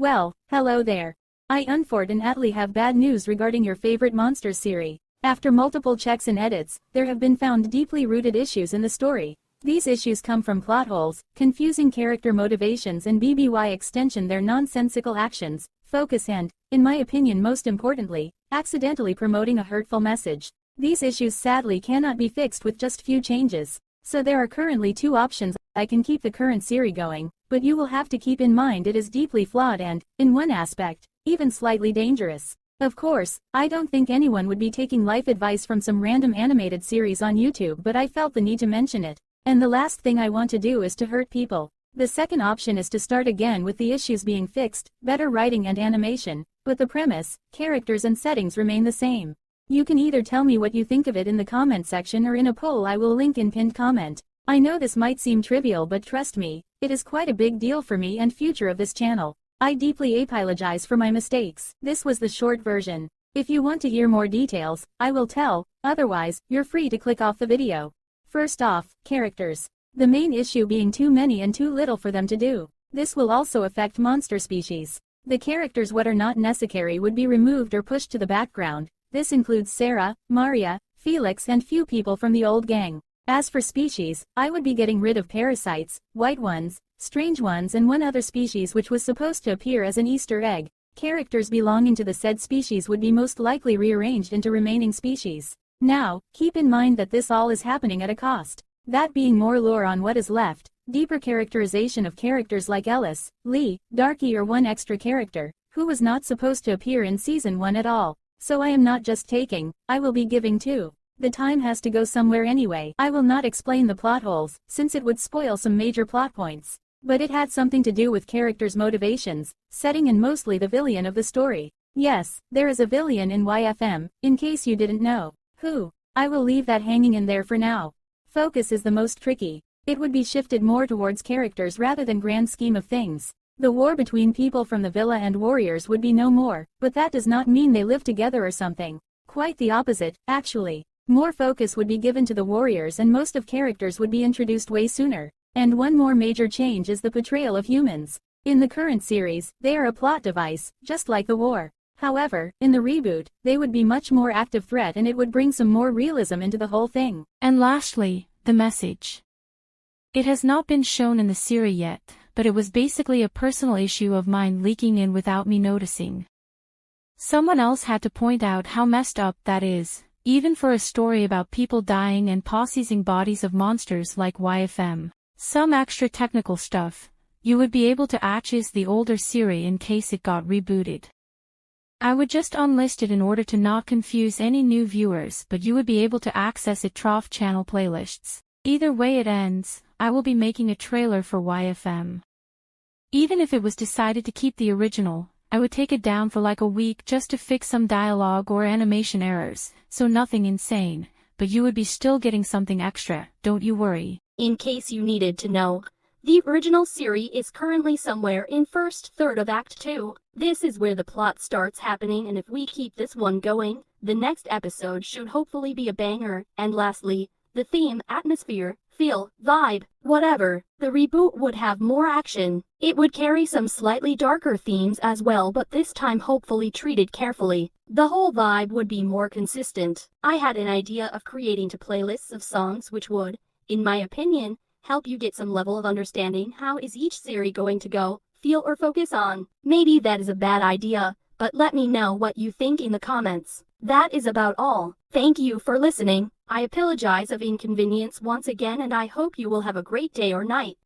Well, hello there. I unfortunately have bad news regarding your favorite Monsters series. After multiple checks and edits, there have been found deeply rooted issues in the story. These issues come from plot holes, confusing character motivations and by extension their nonsensical actions, focus and, in my opinion most importantly, accidentally promoting a hurtful message. These issues sadly cannot be fixed with just few changes. So there are currently two options. I can keep the current series going, but you will have to keep in mind it is deeply flawed and, in one aspect, even slightly dangerous. Of course, I don't think anyone would be taking life advice from some random animated series on YouTube, but I felt the need to mention it. And the last thing I want to do is to hurt people. The second option is to start again with the issues being fixed, better writing and animation, but the premise, characters and settings remain the same. You can either tell me what you think of it in the comment section or in a poll I will link in pinned comment. I know this might seem trivial, but trust me, it is quite a big deal for me and future of this channel. I deeply apologize for my mistakes. This was the short version. If you want to hear more details, I will tell, otherwise, you're free to click off the video. First off, characters. The main issue being too many and too little for them to do. This will also affect monster species. The characters what are not necessary would be removed or pushed to the background. This includes Sarah, Maria, Felix and few people from the old gang. As for species, I would be getting rid of parasites, white ones, strange ones and one other species which was supposed to appear as an Easter egg. Characters belonging to the said species would be most likely rearranged into remaining species. Now, keep in mind that this all is happening at a cost. That being more lore on what is left, deeper characterization of characters like Ellis, Lee, Darky or one extra character, who was not supposed to appear in Season 1 at all. So I am not just taking, I will be giving too. The time has to go somewhere anyway. I will not explain the plot holes, since it would spoil some major plot points. But it had something to do with characters' motivations, setting and mostly the villain of the story. Yes, there is a villain in YFM, in case you didn't know. Who? I will leave that hanging in there for now. Focus is the most tricky. It would be shifted more towards characters rather than grand scheme of things. The war between people from the villa and warriors would be no more, but that does not mean they live together or something. Quite the opposite, actually. More focus would be given to the warriors and most of characters would be introduced way sooner. And one more major change is the portrayal of humans. In the current series, they are a plot device, just like the war. However, in the reboot, they would be much more active threat and it would bring some more realism into the whole thing. And lastly, the message. It has not been shown in the series yet, but it was basically a personal issue of mine leaking in without me noticing. Someone else had to point out how messed up that is, even for a story about people dying and possessing bodies of monsters like YFM. Some extra technical stuff, you would be able to access the older series in case it got rebooted. I would just unlist it in order to not confuse any new viewers, but you would be able to access it Trough channel playlists. Either way it ends, I will be making a trailer for YFM. Even if it was decided to keep the original, I would take it down for like a week just to fix some dialogue or animation errors, so nothing insane, but you would be still getting something extra, don't you worry. In case you needed to know, the original series is currently somewhere in first third of Act 2. This is where the plot starts happening and if we keep this one going, the next episode should hopefully be a banger. And lastly, the theme, atmosphere, feel, vibe, whatever. The reboot would have more action. It would carry some slightly darker themes as well, but this time hopefully treated carefully. The whole vibe would be more consistent. I had an idea of creating two playlists of songs which would, in my opinion, help you get some level of understanding how is each series going to go, feel or focus on. Maybe that is a bad idea, but let me know what you think in the comments. That is about all. Thank you for listening. I apologize of inconvenience once again and I hope you will have a great day or night.